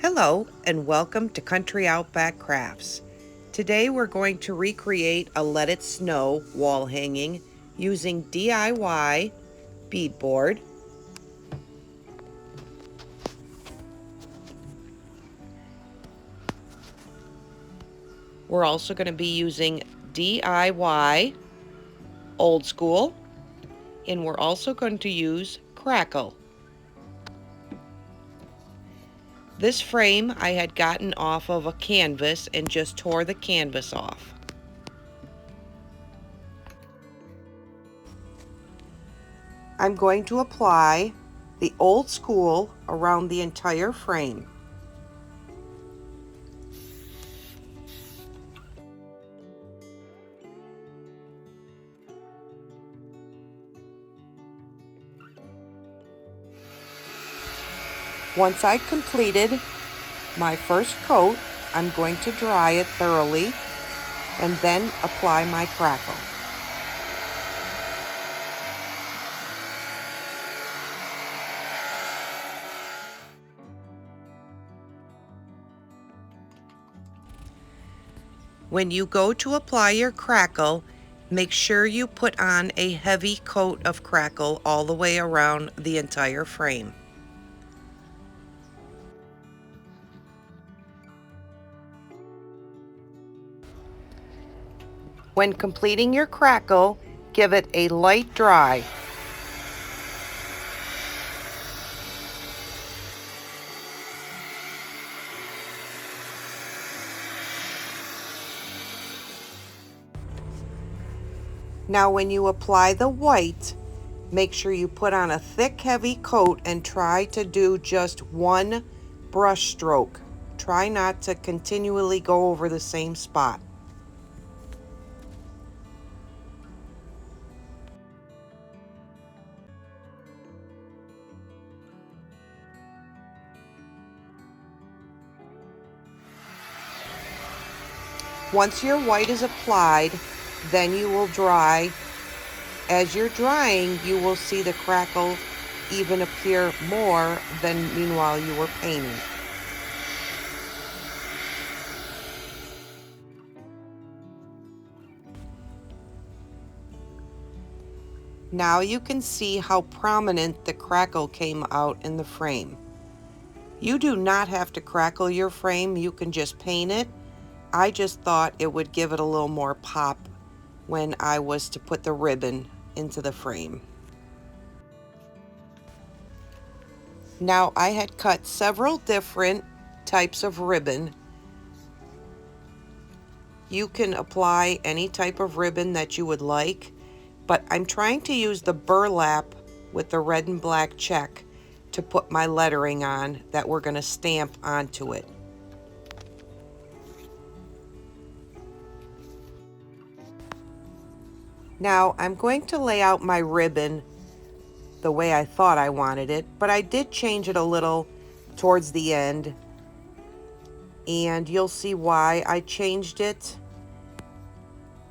Hello and welcome to Country Outback Crafts. Today we're going to recreate a Let It Snow wall hanging using DIY beadboard. We're also going to be using DIY old school, and we're also going to use crackle. This frame I had gotten off of a canvas and just tore the canvas off. I'm going to apply the old school around the entire frame. Once I completed my first coat, I'm going to dry it thoroughly and then apply my crackle. When you go to apply your crackle, make sure you put on a heavy coat of crackle all the way around the entire frame. When completing your crackle, give it a light dry. Now when you apply the white, make sure you put on a thick, heavy coat and try to do just one brush stroke. Try not to continually go over the same spot. Once your white is applied, then you will dry. As you're drying, you will see the crackle even appear more than meanwhile you were painting. Now you can see how prominent the crackle came out in the frame. You do not have to crackle your frame, you can just paint it. I just thought it would give it a little more pop when I was to put the ribbon into the frame. Now I had cut several different types of ribbon. You can apply any type of ribbon that you would like, but I'm trying to use the burlap with the red and black check to put my lettering on that we're going to stamp onto it. Now I'm going to lay out my ribbon the way I thought I wanted it, but I did change it a little towards the end, and you'll see why I changed it.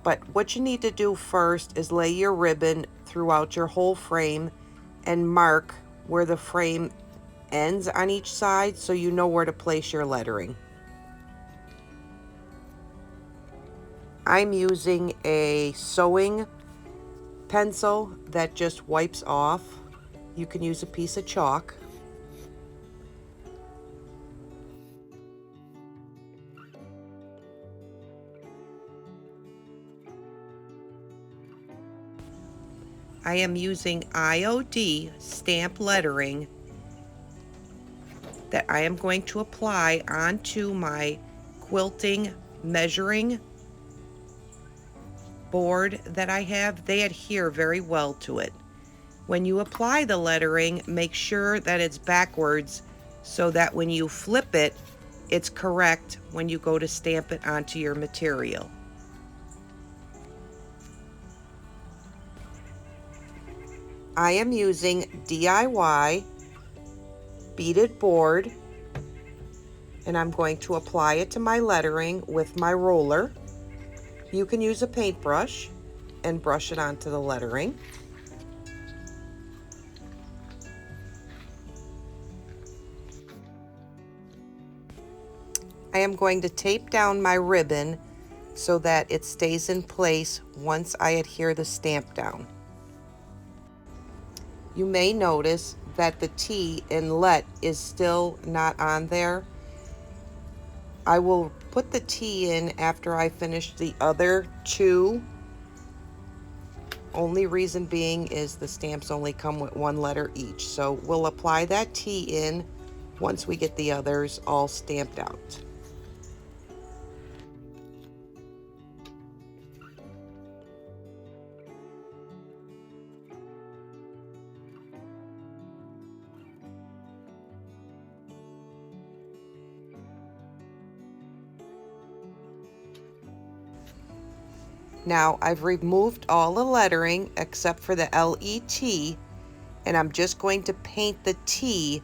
But what you need to do first is lay your ribbon throughout your whole frame and mark where the frame ends on each side so you know where to place your lettering. I'm using a sewing pencil that just wipes off. You can use a piece of chalk. I am using IOD stamp lettering that I am going to apply onto my quilting measuring board that I have. They adhere very well to it. When you apply the lettering, make sure that it's backwards so that when you flip it, it's correct when you go to stamp it onto your material. I am using DIY beaded board, and I'm going to apply it to my lettering with my roller. You can use a paintbrush and brush it onto the lettering. I am going to tape down my ribbon so that it stays in place once I adhere the stamp down. You may notice that the T in let is still not on there. I will put the T in after I finish the other two. Only reason being is the stamps only come with one letter each. So we'll apply that T in once we get the others all stamped out. Now I've removed all the lettering except for the LET, and I'm just going to paint the T,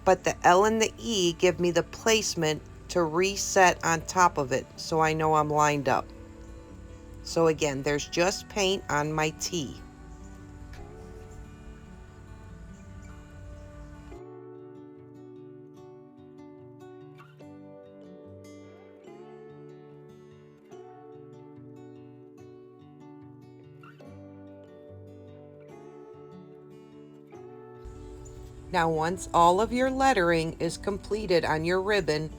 but the L and the E give me the placement to reset on top of it so I know I'm lined up. So again, there's just paint on my T. Now once all of your lettering is completed on your ribbon,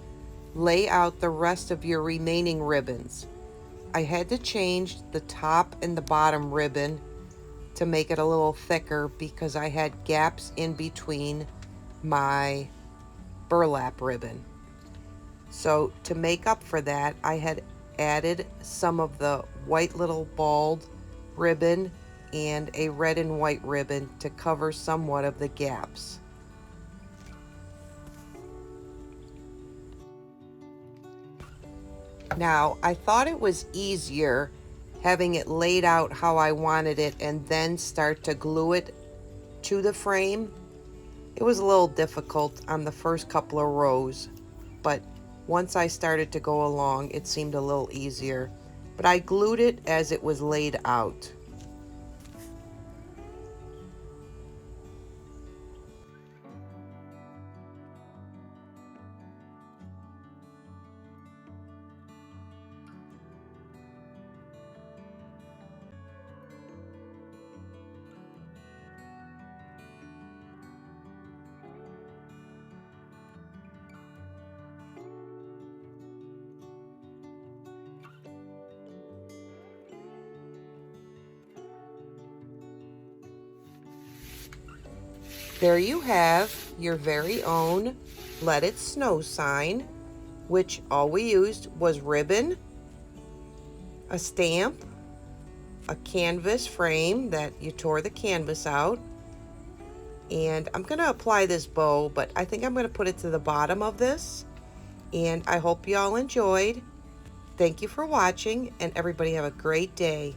lay out the rest of your remaining ribbons. I had to change the top and the bottom ribbon to make it a little thicker because I had gaps in between my burlap ribbon. So to make up for that, I had added some of the white little balled ribbon and a red and white ribbon to cover somewhat of the gaps. Now, I thought it was easier having it laid out how I wanted it and then start to glue it to the frame. It was a little difficult on the first couple of rows, but once I started to go along, it seemed a little easier. But I glued it as it was laid out. There you have your very own Let It Snow sign, which all we used was ribbon, a stamp, a canvas frame that you tore the canvas out, and I'm going to apply this bow, but I think I'm going to put it to the bottom of this, and I hope you all enjoyed. Thank you for watching, and everybody have a great day.